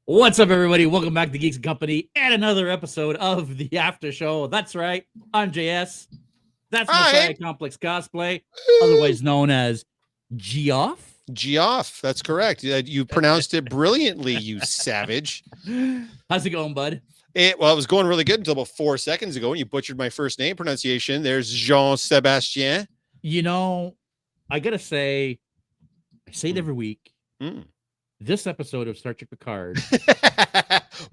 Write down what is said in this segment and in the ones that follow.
What's up, everybody? Welcome back to Geeks and Company and another episode of the After Show. That's right. I'm JS. That's Messiah Complex Cosplay, otherwise known as Geoff. Geoff, that's correct. You pronounced it brilliantly, you savage. How's it going, bud? It was going really good until about 4 seconds ago when you butchered my first name pronunciation. There's Jean-Sebastien. You know, I gotta say, I say it every week. This episode of Star Trek Picard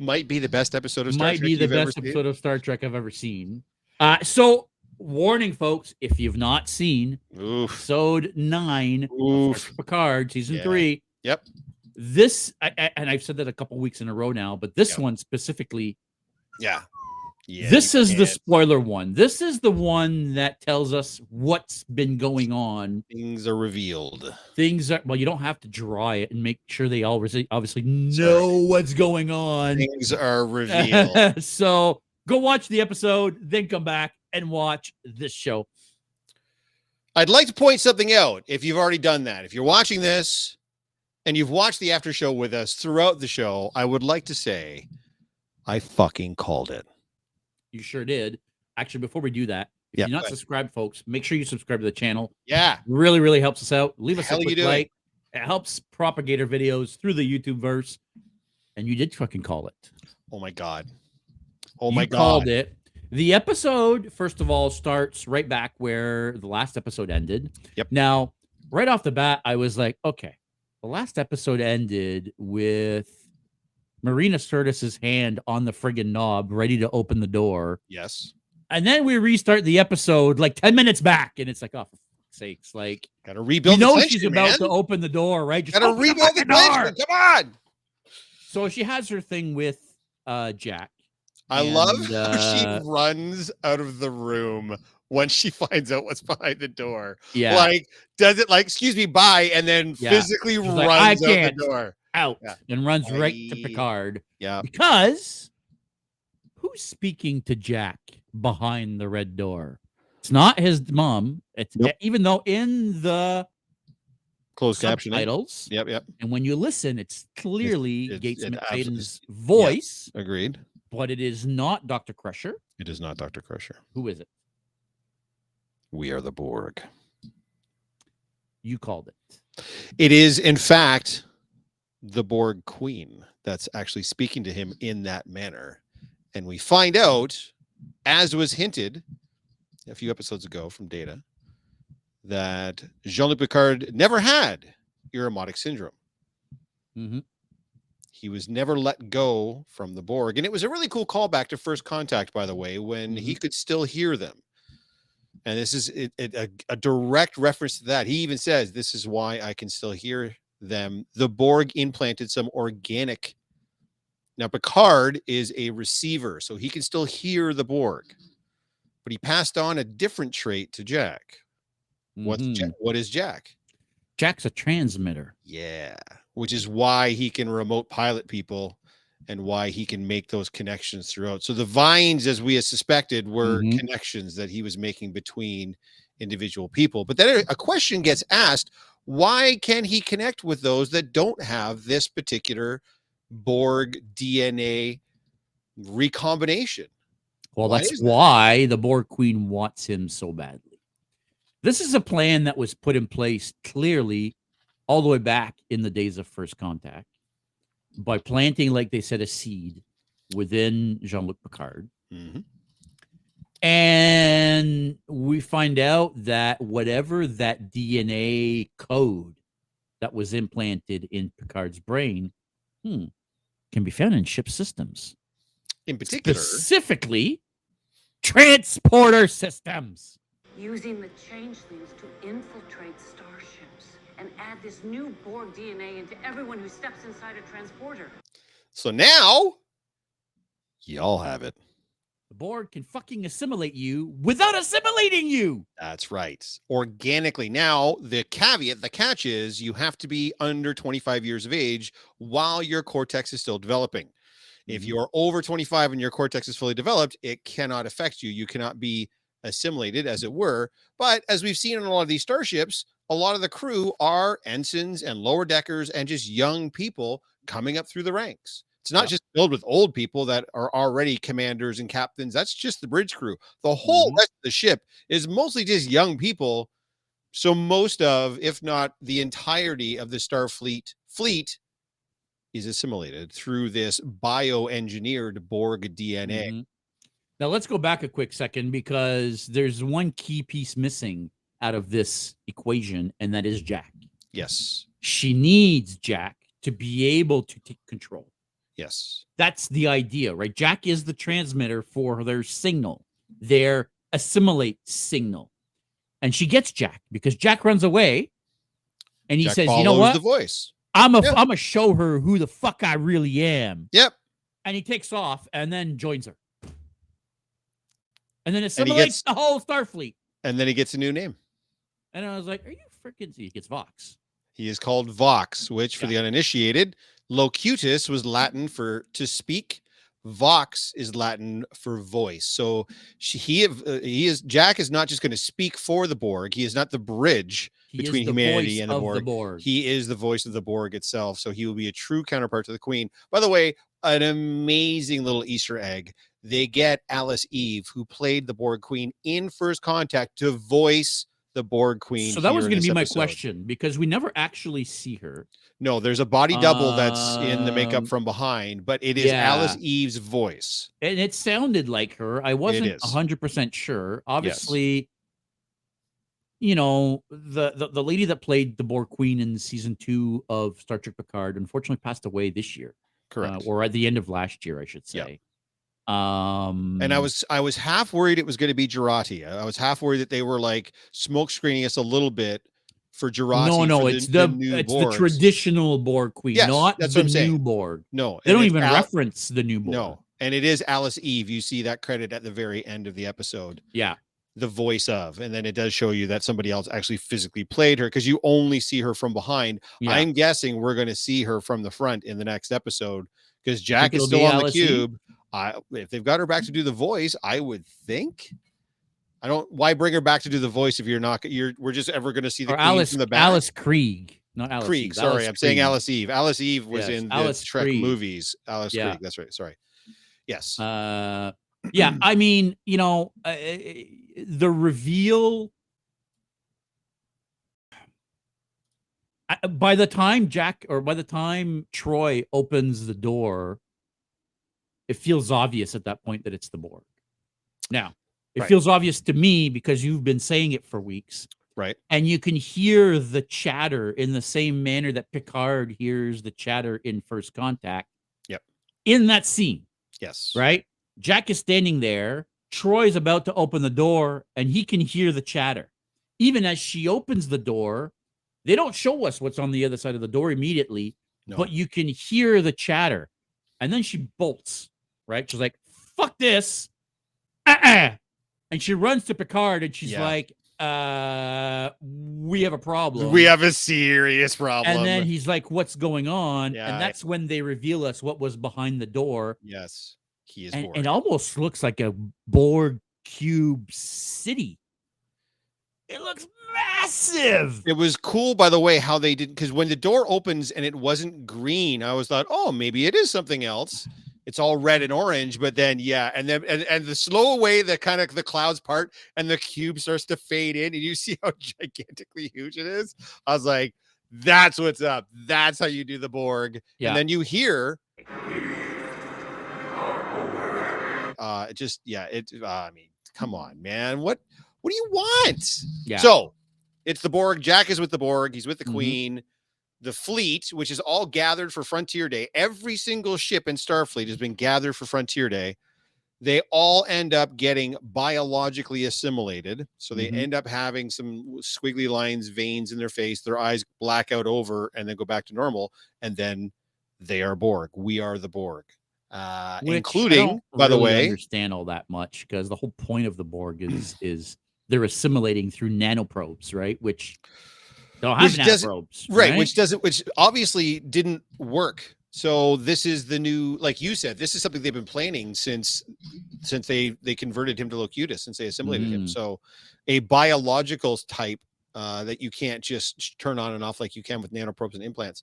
might be the best episode of Star Trek. Might be the best episode of Star Trek I've ever seen. So, warning, folks, if you've not seen episode 9 of Picard season 3. Yep. This, and I've said that a couple weeks in a row now, but this one specifically. Yeah. This is the spoiler one. This is the one that tells us what's been going on. Things are revealed. Things are, well, you don't have to draw it and make sure they obviously know what's going on. Things are revealed. So go watch the episode, then come back and watch this show. I'd like to point something out if you've already done that. If you're watching this and you've watched the after show with us throughout the show, I would like to say I fucking called it. You sure did. Actually, before we do that, if you're not subscribed, folks, make sure you subscribe to the channel. Yeah. Really, really helps us out. Leave us a quick like. It helps propagate our videos through the YouTube verse. And you did fucking call it. Oh, my God. Oh, my God. You called it. The episode, first of all, starts right back where the last episode ended. Yep. Now, right off the bat, I was like, okay, the last episode ended with Marina Sirtis's hand on the friggin' knob, ready to open the door. Yes. And then we restart the episode like 10 minutes back, and it's like, oh, for fuck's sakes, like, gotta rebuild. You know, she's about to open the door, right? Just gotta rebuild the door. Come on. So she has her thing with Jack. I love how she runs out of the room when she finds out what's behind the door. Yeah. Like, does it like, excuse me, bye, and then physically runs out the door. Out and runs right to Picard. Yeah. Because who's speaking to Jack behind the red door? It's not his mom. It's even though in the closed subtitles. Yep. And when you listen, it's clearly Gates McFadden's voice. Yep. Agreed. But it is not Dr. Crusher. It is not Dr. Crusher. Who is it? We are the Borg. You called it. It is, in fact, the Borg Queen that's actually speaking to him in that manner. And we find out, as was hinted a few episodes ago from Data, that Jean-Luc Picard never had Irumodic syndrome. Mm-hmm. He was never let go from the Borg. And it was a really cool callback to First Contact, by the way, when he could still hear them. And this is a direct reference to that. He even says, this is why I can still hear them. The Borg implanted some organic. Now, Picard is a receiver, so he can still hear the Borg. But he passed on a different trait to Jack. What is Jack? Jack's a transmitter. Yeah. Which is why he can remote pilot people and why he can make those connections throughout. So the vines, as we had suspected, were connections that he was making between individual people. But then a question gets asked, why can he connect with those that don't have this particular Borg DNA recombination? Well, that's why the Borg Queen wants him so badly. This is a plan that was put in place clearly all the way back in the days of First Contact by planting, like they said, a seed within Jean-Luc Picard. And we find out that whatever that DNA code that was implanted in Picard's brain can be found in ship systems. In particular, specifically, transporter systems. Using the changelings to infiltrate starships and add this new Borg DNA into everyone who steps inside a transporter. So now, y'all have it. The Borg can fucking assimilate you without assimilating you. That's right. Organically. Now, the caveat, the catch is you have to be under 25 years of age while your cortex is still developing. If you're over 25 and your cortex is fully developed, it cannot affect you. You cannot be assimilated, as it were. But as we've seen on a lot of these starships, a lot of the crew are ensigns and lower deckers and just young people coming up through the ranks. It's not just filled with old people that are already commanders and captains. That's just the bridge crew. The whole rest of the ship is mostly just young people. So most of, if not the entirety of the Starfleet fleet is assimilated through this bioengineered Borg DNA. Now let's go back a quick second, because there's one key piece missing out of this equation, and that is Jack. Yes. She needs Jack to be able to take control. Yes. That's the idea, right? Jack is the transmitter for their signal, their assimilate signal. And she gets Jack because Jack runs away and he Jack says, you know what? The voice. I'm going to show her who the fuck I really am. Yep. And he takes off and then joins her. And then assimilates the whole Starfleet. And then he gets a new name. And I was like, are you freaking... He gets VOX. He is called VOX, which for the uninitiated, locutus was Latin for to speak. Vox is Latin for voice. So Jack is not just going to speak for the Borg. He is not the bridge between humanity and the Borg. He is the voice of the Borg itself. So he will be a true counterpart to the Queen. By the way, an amazing little Easter egg. They get Alice Eve, who played the Borg Queen in First Contact, to voice the Borg Queen. So that was going to be my question, because we never actually see her. No, there's a body double that's in the makeup from behind, but it is Alice Eve's voice. And it sounded like her. I wasn't 100% sure. Obviously, you know, the lady that played the Borg Queen in season 2 of Star Trek Picard unfortunately passed away this year. Correct. Or at the end of last year, I should say. Yep. And I was half worried it was going to be Jurati. I was half worried that they were like smoke screening us a little bit for Jurati. No, it's the traditional Borg Queen, not the new Borg. No, they don't even reference the new Borg. No, and it is Alice Eve. You see that credit at the very end of the episode. Yeah, the voice of, and then it does show you that somebody else actually physically played her, because you only see her from behind. Yeah. I'm guessing we're going to see her from the front in the next episode, because Jack is still on the cube. If they've got her back to do the voice, I would think. Why bring her back to do the voice if we're just ever going to see the Queen from the back? Alice Krieg, not Alice Krieg. Eve. Sorry, Alice I'm Krieg. Saying Alice Eve. Alice Eve was in the Trek Krieg. movies. Alice Krieg. That's right. Sorry. Yes. Yeah. I mean, you know, the reveal. By the time Troy opens the door, it feels obvious at that point that it's the Borg. Now, it feels obvious to me because you've been saying it for weeks. Right. And you can hear the chatter in the same manner that Picard hears the chatter in First Contact. Yep. In that scene. Yes. Right? Jack is standing there. Troy's about to open the door, and he can hear the chatter. Even as she opens the door, they don't show us what's on the other side of the door immediately, but you can hear the chatter. And then she bolts. Right? She's like, fuck this. And she runs to Picard and she's like, we have a problem. We have a serious problem. And then he's like, what's going on? Yeah, and that's when they reveal us what was behind the door. Yes. He is Borg. It almost looks like a Borg cube city. It looks massive. It was cool, by the way, how they did, because when the door opens and it wasn't green, I was thought, oh, maybe it is something else. It's all red and orange, but then and then the slow way the kind of the clouds part and the cube starts to fade in, and you see how gigantically huge it is. I was like, that's what's up. That's how you do the Borg. Yeah. And then you hear I mean, come on, man. What do you want? Yeah. So it's the Borg. Jack is with the Borg. He's with the Queen. The fleet, which is all gathered for Frontier Day. Every single ship in Starfleet has been gathered for Frontier Day. They all end up getting biologically assimilated. So they end up having some squiggly lines, veins in their face. Their eyes black out over and then go back to normal. And then they are Borg. We are the Borg. Including, by the way, understand all that much, because the whole point of the Borg is they're assimilating through nanoprobes, right? Which don't have nanoprobes, right? Which obviously didn't work. So this is the new, like you said, this is something they've been planning since they converted him to Locutus, since they assimilated him. So a biological type that you can't just turn on and off like you can with nanoprobes and implants.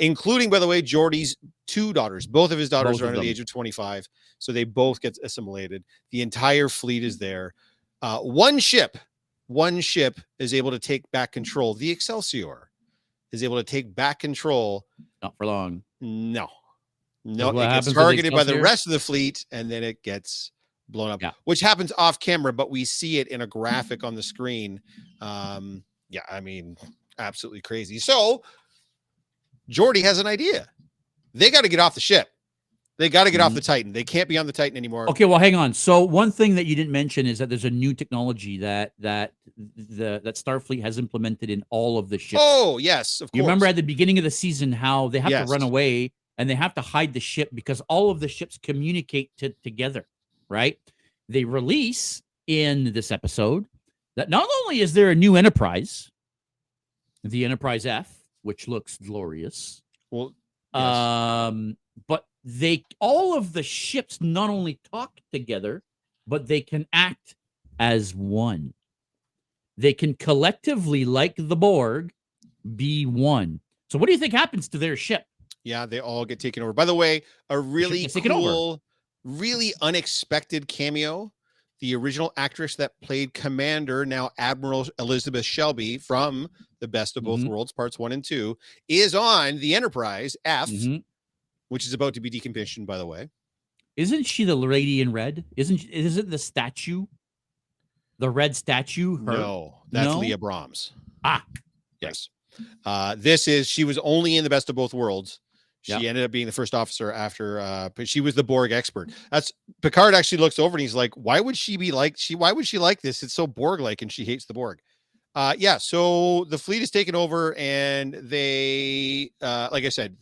including, by the way, Geordi's 2 daughters. Both of his daughters Both are of under the them. age of 25, so they both get assimilated. The entire fleet is there. One ship is able to take back control. The Excelsior is able to take back control. Not for long. No, What it gets happens to the targeted by the Excelsior? rest of the fleet, and then it gets blown up, Yeah. which happens off camera, but we see it in a graphic on the screen. Yeah, I mean, absolutely crazy. So Geordi has an idea. They got to get off the ship. They got to get off the Titan. They can't be on the Titan anymore. Okay, well, hang on. So one thing that you didn't mention is that there's a new technology that Starfleet has implemented in all of the ships. Oh, yes, of course. You remember at the beginning of the season how they have Yes. to run away and they have to hide the ship because all of the ships communicate together, right? They release in this episode that not only is there a new Enterprise, the Enterprise F, which looks glorious, Well, yes. but all of the ships not only talk together, but they can act as one. They can collectively, like the Borg, be one. So what do you think happens to their ship? Yeah, they all get taken over. By the way, a really cool, really unexpected cameo. The original actress that played Commander, now Admiral Elizabeth Shelby from The Best of Both Worlds, parts 1 and 2, is on the Enterprise F, which is about to be decommissioned, by the way. Isn't she the lady in red? Isn't the statue, the red statue? Her? No, that's Leah Brahms. Ah, yes. She was only in The Best of Both Worlds. She ended up being the first officer after, but she was the Borg expert. That's Picard actually looks over and he's like, why would she like this? It's so Borg-like and she hates the Borg. So the fleet is taken over and they, like I said,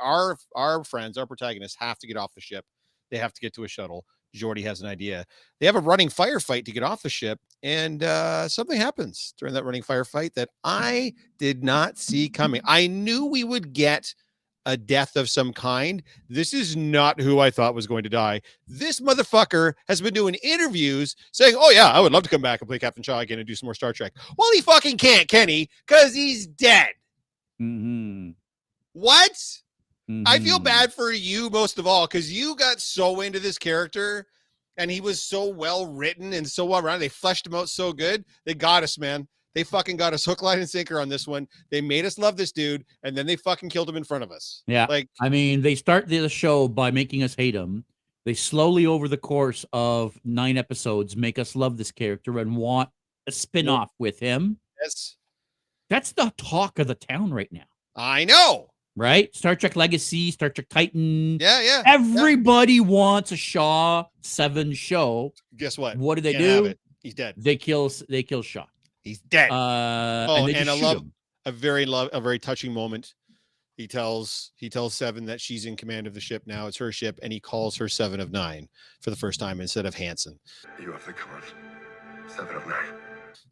our friends, our protagonists have to get off the ship. They have to get to a shuttle. Geordi has an idea. They have a running firefight to get off the ship, and something happens during that running firefight that I did not see coming. I knew we would get a death of some kind. This is not who I thought was going to die. This motherfucker has been doing interviews saying, oh yeah, I would love to come back and play Captain Shaw again and do some more Star Trek. Well, he fucking can't, can he? Because he's dead. What? I feel bad for you most of all, because you got so into this character and he was so well written and so well rounded. They fleshed him out so good. They got us, man. They fucking got us hook, line, and sinker on this one. They made us love this dude, and then they fucking killed him in front of us. Yeah. I mean, they start the show by making us hate him. They slowly, over the course of 9 episodes, make us love this character and want a spin-off with him. Yes. That's the talk of the town right now. I know. Right? Star Trek Legacy, Star Trek Titan. Yeah. Everybody wants a Shaw 7 show. Guess what? What do they do? He's dead. They kill Shaw. He's dead. And I love a very touching moment. He tells Seven that she's in command of the ship now. It's her ship, and he calls her 7 of 9 for the first time instead of Hansen. You have the command. 7 of 9.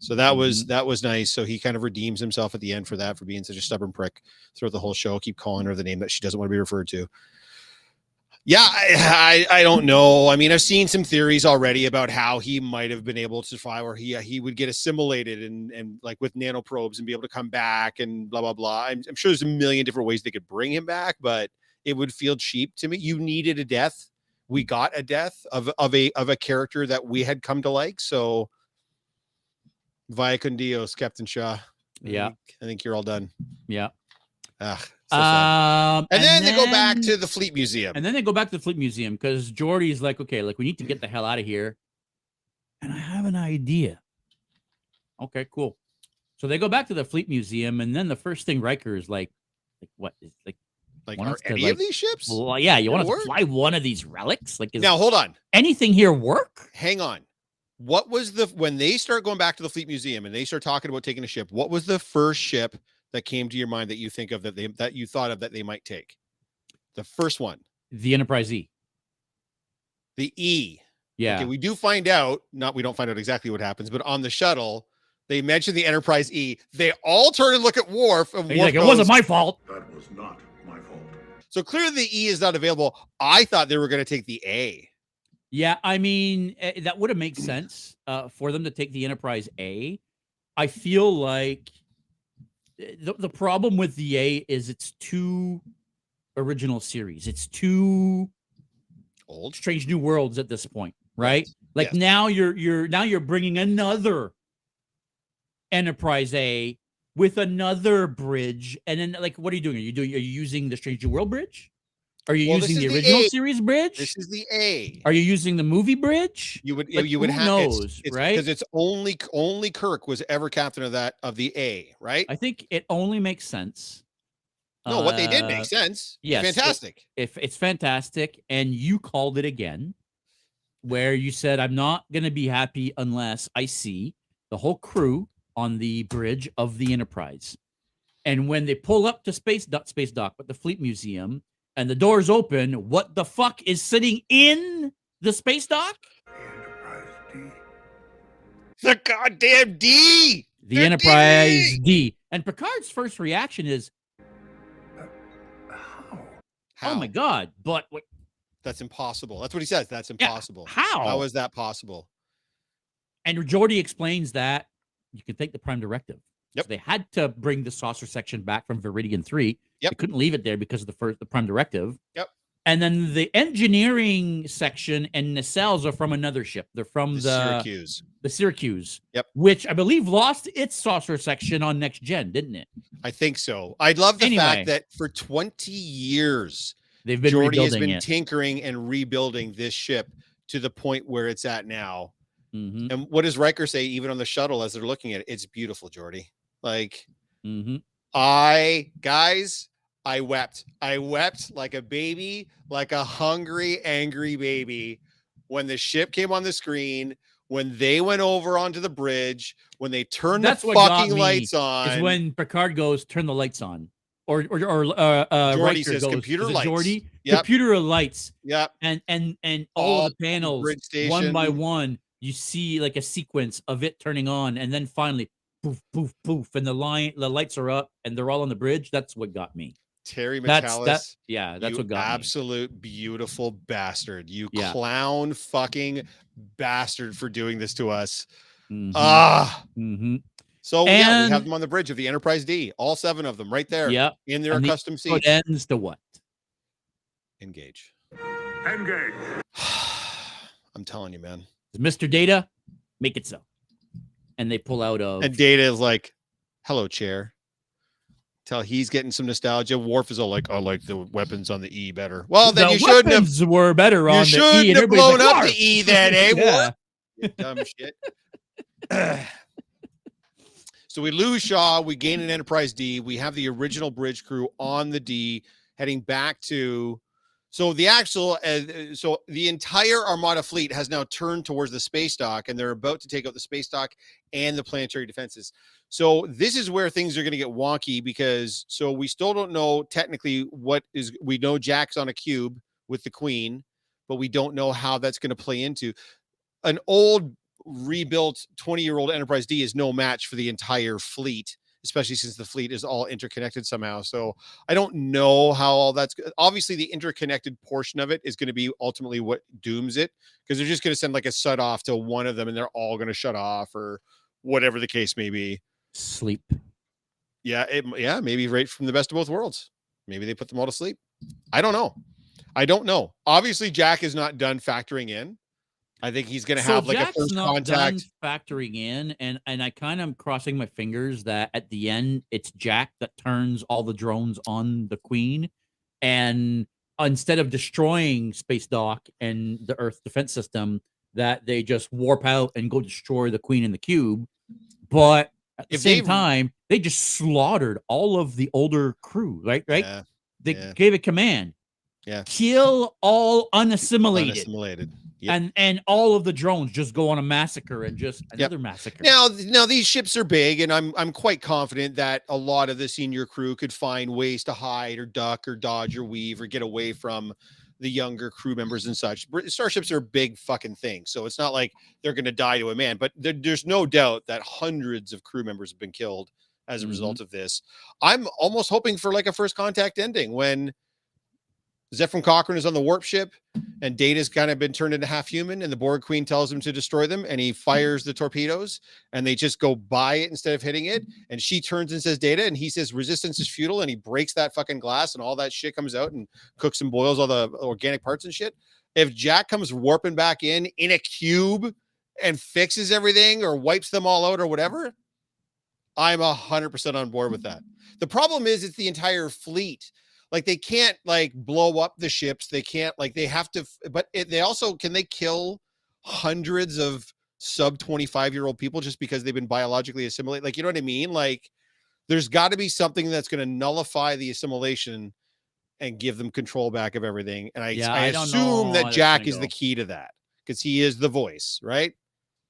So that was nice. So he kind of redeems himself at the end for that, for being such a stubborn prick throughout the whole show. Keep calling her the name that she doesn't want to be referred to. Yeah, I don't know. I mean, I've seen some theories already about how he might have been able to fly, or he would get assimilated and like with nanoprobes and be able to come back and blah blah blah. I'm sure there's a million different ways they could bring him back, but it would feel cheap to me. You needed a death. We got a death of a character that we had come to like. So, via con Dios, Captain Shaw. Yeah, I think you're all done. Yeah. And then they go back to the Fleet Museum. And then they go back to the Fleet Museum because Geordi's like, okay, like we need to get the hell out of here. And I have an idea. Okay, cool. So they go back to the Fleet Museum, and then the first thing Riker is like what is like are any of these ships? Well, yeah, you want to fly one of these relics? Like, now hold on. Anything here work? Hang on. What was when they start going back to the Fleet Museum and they start talking about taking a ship? What was the first ship that came to your mind that you think of that you thought of that they might take? The first one. The Enterprise E. The E. Yeah. Okay, we do find out, we don't find out exactly what happens, but on the shuttle, they mention the Enterprise E. They all turn and look at Worf, and he's Worf like, it wasn't my fault. That was not my fault. So clearly the E is not available. I thought they were going to take the A. Yeah, I mean, that would have made sense for them to take the Enterprise A. I feel like the problem with the A is it's too original series. It's too Old. Strange New Worlds at this point, right? Yes. Like Yes. now you're bringing another Enterprise A with another bridge, and then like what are you doing? Are you using the Strange New World bridge? Are you Well, using this the is the original A. series bridge? This is the A. Are you using the movie bridge? You would Like, you would who have knows, right? because it's only Kirk was ever captain of the A, right? I think it only makes sense. No, what they did make sense. Yes, Fantastic. If it's fantastic, and you called it again, where you said, "I'm not going to be happy unless I see the whole crew on the bridge of the Enterprise." And when they pull up to space dock, but the Fleet Museum, and the doors open, what the fuck is sitting in the space dock? The Enterprise D. The goddamn D. The Enterprise D. And Picard's first reaction is, How? "Oh my god!" But what? That's impossible. That's what he says. That's impossible. How? How is that possible? And Geordi explains that you can take the Prime Directive. Yep. So they had to bring the saucer section back from Viridian 3. Yep. They couldn't leave it there because of the Prime Directive. Yep. And then the engineering section and nacelles are from another ship. They're from the Syracuse. The Syracuse. Yep. Which I believe lost its saucer section on Next Gen, didn't it? I think so. I love the Anyway. fact that for 20 years, They've been Geordi has rebuilding been it. tinkering and rebuilding this ship to the point where it's at now. Mhm. And what does Riker say, even on the shuttle as they're looking at it? It's beautiful, Geordi. Like, Mhm. I wept. I wept like a baby, like a hungry, angry baby when the ship came on the screen, when they went over onto the bridge, when they turned That's the what got fucking me, lights on. Is when Picard goes, "Turn the lights on." Or Geordi Riker says, goes, "Computer is it lights." Geordi? Yep. Computer lights. Yep. And all All of the panels, bridge one by station. one, you see like a sequence of it turning on, and then finally, poof, poof, poof, and the lights are up, and they're all on the bridge. That's what got me. Terry That's McCallis. that's You what got me. absolute beautiful bastard. You Yeah. clown fucking bastard for doing this to us. Mhm. Ah. Mhm. So yeah, we And- have them on the bridge of the Enterprise D, all 7 of them right there Yep. in their And accustomed so it seats. ends to what? Engage. Engage. I'm telling you, man. Mr. Data, make it so. And they pull out of And Data is like, "Hello, chair." Tell he's getting some nostalgia. Worf is all like, "I like the weapons on the E better." Well, then the you shouldn't have. weapons were better You on the E, shouldn't and have everybody's blown like, up the "Arf." E then, eh? Yeah. Worf? You dumb shit. So we lose Shaw. We gain an Enterprise D. We have the original bridge crew on the D heading back to. So the actual, so the entire Armada fleet has now turned towards the space dock, and they're about to take out the space dock and the planetary defenses. So this is where things are going to get wonky because so we still don't know technically what is. We know Jack's on a cube with the Queen, but we don't know how that's going to play into an old rebuilt 20-year-old Enterprise D is no match for the entire fleet, especially since the fleet is all interconnected somehow. So I don't know how all that's obviously the interconnected portion of it is going to be ultimately what dooms it because they're just going to send like a shut off to one of them and they're all going to shut off or whatever the case may be. Sleep. Yeah. Maybe right from the best of both worlds. Maybe they put them all to sleep. I don't know. Obviously Jack is not done factoring in. I think he's going to have like Jack's a first not contact. done factoring in, and I kind of am crossing my fingers that at the end it's Jack that turns all the drones on the Queen, and instead of destroying Space Dock and the Earth defense system, that they just warp out and go destroy the Queen and the cube. But at the If same they- time, they just slaughtered all of the older crew, right? Yeah, They yeah. gave a command. Yeah. Kill all unassimilated. Unassimilated. Yep. And all of the drones just go on a massacre and just another massacre. Now these ships are big, and I'm quite confident that a lot of the senior crew could find ways to hide or duck or dodge or weave or get away from the younger crew members and such. Starships are big fucking things, so it's not like they're going to die to a man. But there's no doubt that hundreds of crew members have been killed as a result of this. I'm almost hoping for like a first contact ending when Zephram Cochrane is on the warp ship, and Data's kind of been turned into half human, and the Borg Queen tells him to destroy them, and he fires the torpedoes, and they just go by it instead of hitting it. And she turns and says Data, and he says resistance is futile, and he breaks that fucking glass, and all that shit comes out and cooks and boils all the organic parts and shit. If Jack comes warping back in a cube and fixes everything or wipes them all out or whatever, I'm 100% on board with that. The problem is it's the entire fleet. Like they can't like blow up the ships. They can't like they have to, but they also, can they kill hundreds of sub 25-year-old people just because they've been biologically assimilated? Like, you know what I mean? Like there's got to be something that's going to nullify the assimilation and give them control back of everything. And I assume that Jack is the key to that because he is the voice, right?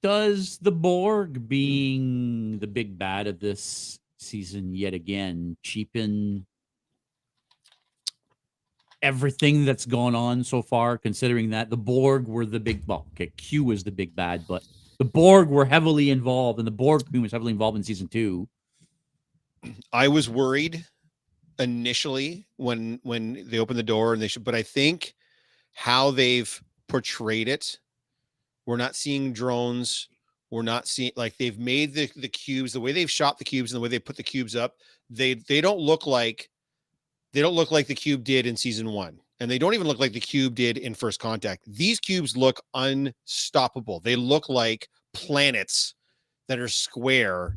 Does the Borg being the big bad of this season yet again cheapen everything that's gone on so far, considering that the Borg were the big, well, okay, Q was the big bad, but the Borg were heavily involved, and the Borg Queen was heavily involved in season 2. I was worried initially when they opened the door and but I think how they've portrayed it, we're not seeing drones. We're not seeing, like, they've made the cubes, the way they've shot the cubes and the way they put the cubes up, they don't look like the cube did in season 1. And they don't even look like the cube did in First Contact. These cubes look unstoppable. They look like planets that are square.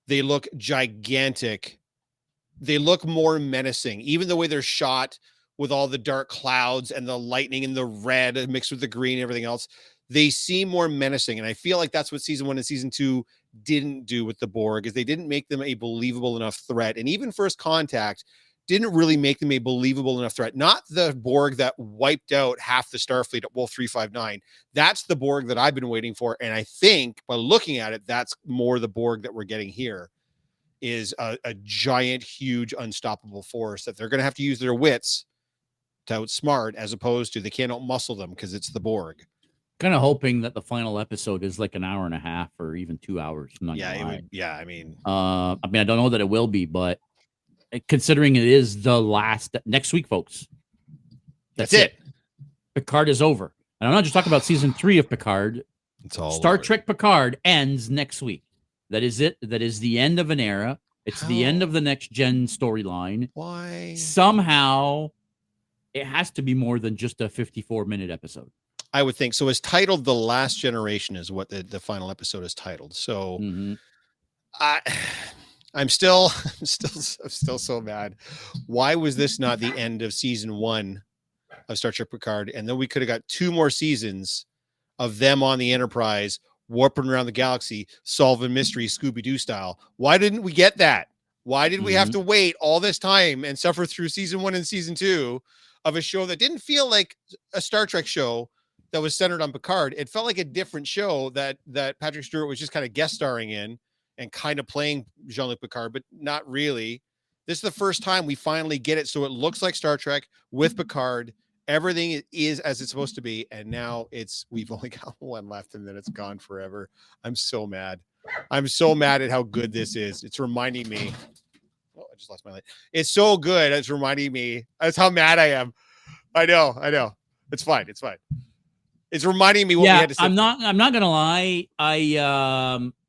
They look gigantic. They look more menacing. Even the way they're shot with all the dark clouds and the lightning and the red mixed with the green and everything else, they seem more menacing. And I feel like that's what season 1 and season 2 didn't do with the Borg, is they didn't make them a believable enough threat. And even First Contact didn't really make them a believable enough threat. Not the Borg that wiped out half the Starfleet at Wolf 359. That's the Borg that I've been waiting for. And I think by looking at it, that's more the Borg that we're getting here, is a giant, huge, unstoppable force that they're going to have to use their wits to outsmart, as opposed to they can't outmuscle them because it's the Borg. Kind of hoping that the final episode is like an hour and a half or even 2 hours. I mean, I don't know that it will be, but considering it is the last next week, folks. That's it. Picard is over. And I'm not just talking about season 3 of Picard. It's all Star over. Trek Picard ends next week. That is it. That is the end of an era. It's the end of the next gen storyline. Why? Somehow it has to be more than just a 54-minute episode. I would think so. It's titled The Last Generation is what the final episode is titled. So I'm still so mad. Why was this not the end of season 1 of Star Trek Picard? And then we could have got 2 more seasons of them on the Enterprise warping around the galaxy, solving mysteries, Scooby-Doo style. Why didn't we get that? Why did we have to wait all this time and suffer through season 1 and season 2 of a show that didn't feel like a Star Trek show that was centered on Picard? It felt like a different show that Patrick Stewart was just kind of guest starring in and kind of playing Jean-Luc Picard, but not really. This is the first time we finally get it. So it looks like Star Trek with Picard. Everything is as it's supposed to be. And now we've only got 1 left and then it's gone forever. I'm so mad. I'm so mad at how good this is. It's reminding me. Oh, I just lost my light. It's so good. It's reminding me. That's how mad I am. I know. It's fine. It's reminding me what we had to say. I'm not gonna lie.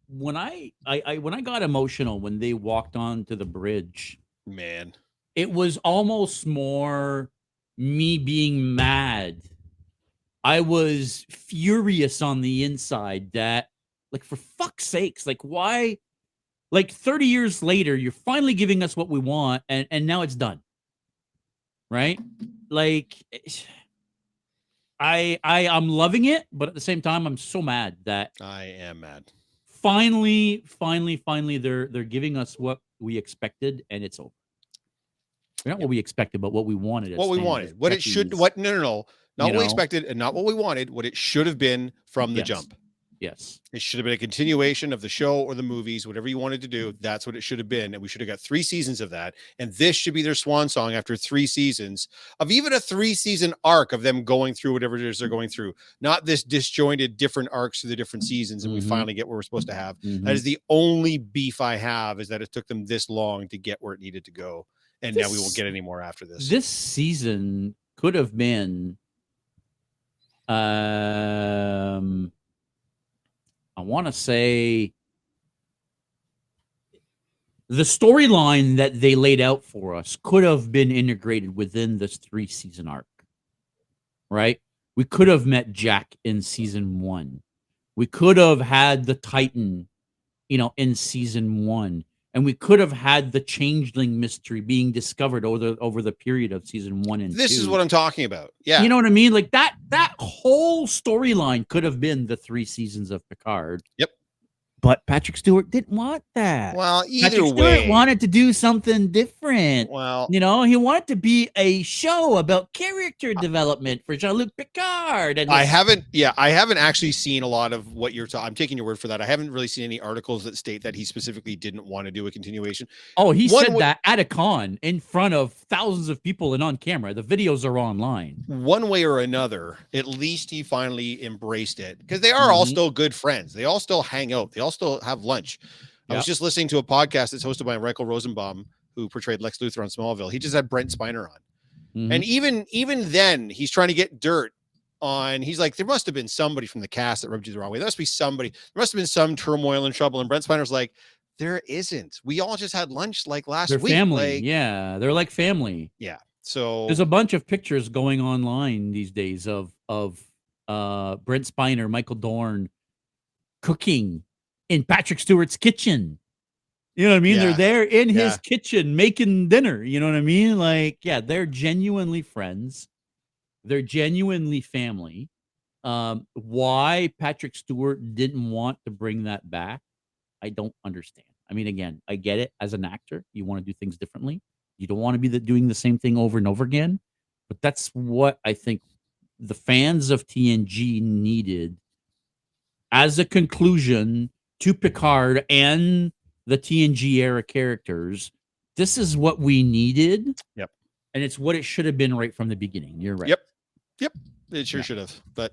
When I got emotional when they walked onto the bridge, man, it was almost more me being mad. I was furious on the inside that, like, for fuck's sakes, like, why, like 30 years later, you're finally giving us what we want, and now it's done. Right? Like, I'm loving it, but at the same time, I'm so mad that I am mad. Finally, they're giving us what we expected, and it's over. Not what we expected, but what we wanted. What we wanted. What it should. What? No. Not what we expected, and not what we wanted. What it should have been from the jump. Yes. It should have been a continuation of the show or the movies, whatever you wanted to do. That's what it should have been. And we should have got 3 seasons of that. And this should be their swan song after 3 seasons of even a 3-season arc of them going through whatever it is they're going through. Not this disjointed different arcs through the different seasons. And we finally get what we're supposed to have. That is the only beef I have, is that it took them this long to get where it needed to go. And now we won't get any more after this. This season could have been, I want to say, the storyline that they laid out for us could have been integrated within this 3-season arc, right? We could have met Jack in season 1. We could have had the Titan, in season 1. And we could have had the changeling mystery being discovered over the period of season 1 and 2. This is what I'm talking about. Yeah. You know what I mean? Like that whole storyline could have been the 3 seasons of Picard. Yep. But Patrick Stewart didn't want that. Well, Patrick Stewart wanted to do something different. Well, he wanted to be a show about character development for Jean-Luc Picard. And I haven't actually seen a lot of what you're talking. I'm taking your word for that. I haven't really seen any articles that state that he specifically didn't want to do a continuation. Oh, he said that at a con in front of thousands of people and on camera. The videos are online. One way or another, at least he finally embraced it, because they are all still good friends. They all still hang out. They all still have lunch. I was just listening to a podcast that's hosted by Michael Rosenbaum, who portrayed Lex Luthor on Smallville. He just had Brent Spiner on. And even then, he's trying to get dirt on. He's like, there must have been somebody from the cast that rubbed you the wrong way. There must be somebody. There must have been some turmoil and trouble. And Brent Spiner's like, there isn't. We all just had lunch like last week. Family. Yeah, they're like family. Yeah. So there's a bunch of pictures going online these days of Brent Spiner, Michael Dorn cooking in Patrick Stewart's kitchen. You know what I mean? Yeah. They're there in his kitchen making dinner. You know what I mean? Like, yeah, they're genuinely friends. They're genuinely family. Why Patrick Stewart didn't want to bring that back, I don't understand. I mean, again, I get it. As an actor, you want to do things differently. You don't want to be doing the same thing over and over again. But that's what I think the fans of TNG needed as a conclusion to Picard and the TNG era characters. This is what we needed. Yep. And it's what it should have been right from the beginning. You're right. Yep. It sure should have. But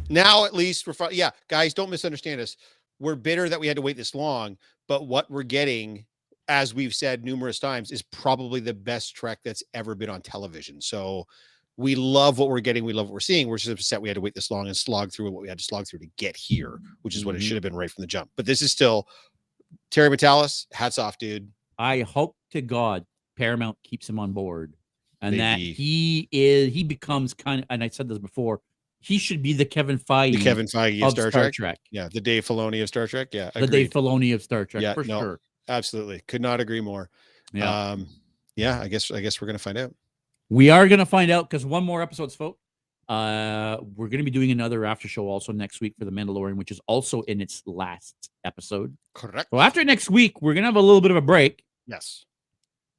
now at least we're yeah, guys, don't misunderstand us. We're bitter that we had to wait this long, but what we're getting, as we've said numerous times, is probably the best Trek that's ever been on television. So we love what we're getting. We love what we're seeing. We're just upset we had to wait this long and slog through what we had to slog through to get here, which is what it should have been right from the jump. But this is still Terry Metalis. Hats off, dude. I hope to God Paramount keeps him on board, and that he becomes kind of, and I said this before, he should be the Kevin Feige of Star Trek. Yeah, the Dave Filoni of Star Trek. Yeah, the Dave Filoni of Star Trek. Yeah, for sure. Absolutely. Could not agree more. Yeah. I guess we're going to find out. We are going to find out, because one more episode's folks. We're going to be doing another after show also next week for The Mandalorian, which is also in its last episode. Correct. So after next week, we're going to have a little bit of a break. Yes.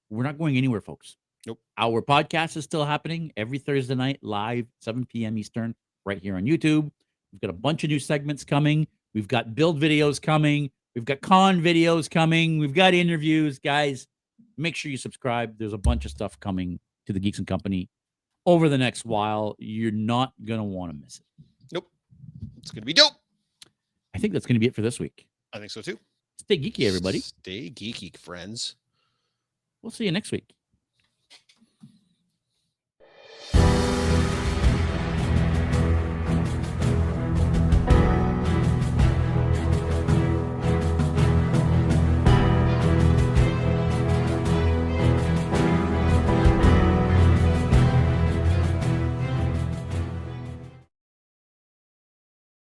We're not going anywhere, folks. Nope. Our podcast is still happening every Thursday night, live, 7 p.m. Eastern, right here on YouTube. We've got a bunch of new segments coming. We've got build videos coming. We've got con videos coming. We've got interviews. Guys, make sure you subscribe. There's a bunch of stuff coming to the Geeks and Company over the next while. You're not going to want to miss it. Nope. It's going to be dope. I think that's going to be it for this week. I think so too. Stay geeky, everybody. Stay geeky, friends. We'll see you next week.